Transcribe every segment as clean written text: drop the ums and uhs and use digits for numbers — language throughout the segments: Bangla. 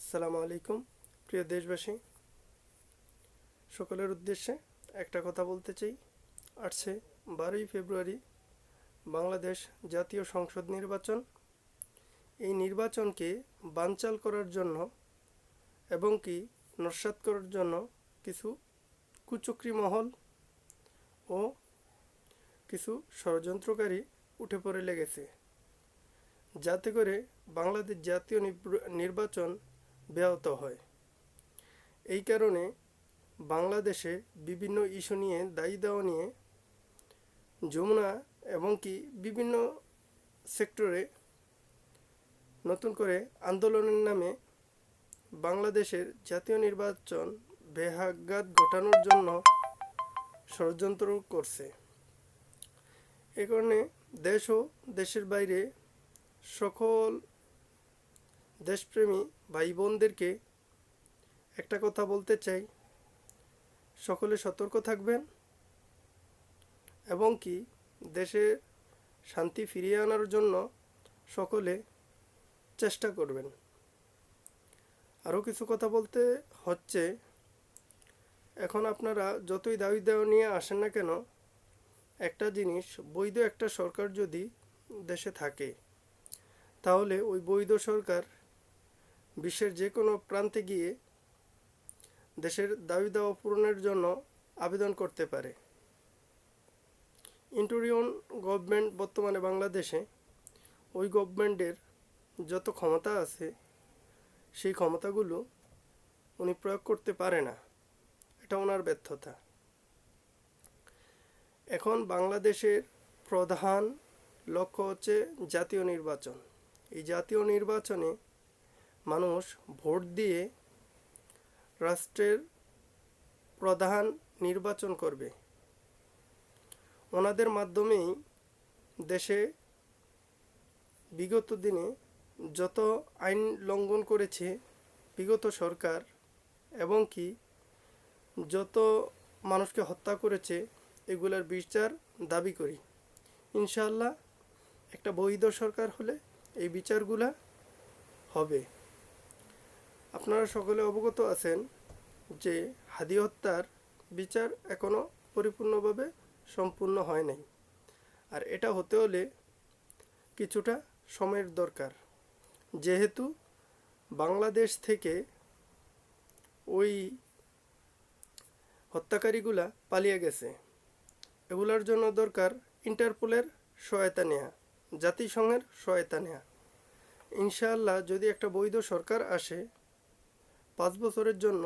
আসসালামু আলাইকুম প্রিয় দেশবাসী, সকলের উদ্দেশ্যে একটা কথা বলতে চাই। আসছে 12ই ফেব্রুয়ারি বাংলাদেশ জাতীয় সংসদ নির্বাচন। এই নির্বাচনকে বানচাল করার জন্য এবং কি নস্যাৎ করার জন্য কিছু কুচক্রী মহল ও কিছু ষড়যন্ত্রকারী উঠে পড়ে লেগেছে, যাতে করে বাংলাদেশ জাতীয় নির্বাচন ব্যাহত হয়। এই কারণে বাংলাদেশে বিভিন্ন ইস্যু নিয়ে দায়ী দেওয়া নিয়ে যমুনা এবং কি বিভিন্ন সেক্টরে নতুন করে আন্দোলনের নামে বাংলাদেশের জাতীয় নির্বাচন ব্যাঘাত ঘটানোর জন্য ষড়যন্ত্র করছে। এ কারণে দেশ ও দেশের বাইরে সকল দেশপ্রেমী ভাই বোনদেরকে একটা কথা বলতে চাই, সকলে সতর্ক থাকবেন এবং কি দেশে শান্তি ফিরিয়ে আনার জন্য সকলে চেষ্টা করবেন। আরও কিছু কথা বলতে হচ্ছে, এখন আপনারা যতই দাবি দেওয়া নিয়ে আসেন না কেন, একটা জিনিস, বৈধ একটা সরকার যদি দেশে থাকে তাহলে ওই বৈধ সরকার বিশ্বের যে কোনো প্রান্তে গিয়ে দেশের দাবি দাওয়া পূরণের জন্য আবেদন করতে পারে। ইন্টারিয়ন গভর্নমেন্ট বর্তমানে বাংলাদেশে, ওই গভর্নমেন্টের যত ক্ষমতা আছে সেই ক্ষমতাগুলো উনি প্রয়োগ করতে পারে না, এটা ওনার ব্যর্থতা। এখন বাংলাদেশের প্রধান লক্ষ্য হচ্ছে জাতীয় নির্বাচন। এই জাতীয় নির্বাচনে মানুষ ভোট দিয়ে রাষ্ট্রের প্রধান নির্বাচন করবে। ওনাদের মাধ্যমেই দেশে বিগত দিনে যত আইন লঙ্ঘন করেছে বিগত সরকার এবং কি যত মানুষকে হত্যা করেছে এগুলার বিচার দাবি করি। ইনশাআল্লাহ একটা বৈধ সরকার হলে এই বিচারগুলা হবে। আপনারা সকলে অবগত আছেন যে হাদি হত্যার বিচার এখনও পরিপূর্ণভাবে সম্পূর্ণ হয় নাই, আর এটা হতে হলে কিছুটা সময়ের দরকার। যেহেতু বাংলাদেশ থেকে ওই হত্যাকারীগুলা পালিয়ে গেছে, এগুলার জন্য দরকার ইন্টারপোলের সহায়তা নেওয়া, জাতিসংঘের সহায়তা নেওয়া। ইনশাআল্লাহ যদি একটা বৈধ সরকার আসে 5 বছরের জন্য,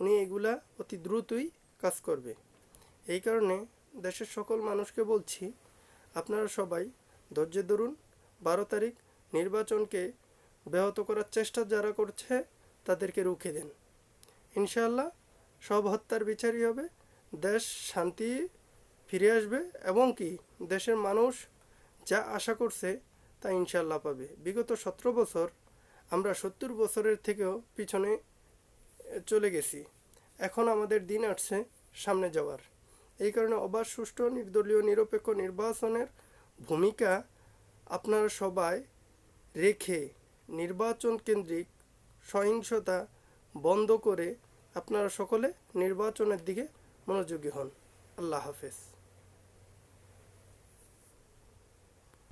উনি এগুলা অতি দ্রুতই কাজ করবে। এই কারণে দেশের সকল মানুষকে বলছি, আপনারা সবাই ধৈর্য ধরুন। 12 তারিখ নির্বাচনকে ব্যাহত করার চেষ্টা যারা করছে তাদেরকে রুখে দেন। ইনশাআল্লাহ সব হত্যার বিচারই হবে, দেশ শান্তি ফিরে আসবে এবং কি দেশের মানুষ যা আশা করছে তা ইনশাআল্লাহ পাবে। বিগত 17 বছর আমরা 70 বছরের থেকেও পিছনে চলে গেছি, এখন আমাদের দিন আসছে সামনে যাওয়ার। এই কারণে অবাধ, সুষ্ঠু, নির্দলীয়, নিরপেক্ষ নির্বাচনের ভূমিকা আপনারা সবাই রেখে নির্বাচন কেন্দ্রিক সহিংসতা বন্ধ করে আপনারা সকলে নির্বাচনের দিকে মনোযোগী হন। আল্লাহ হাফেজ।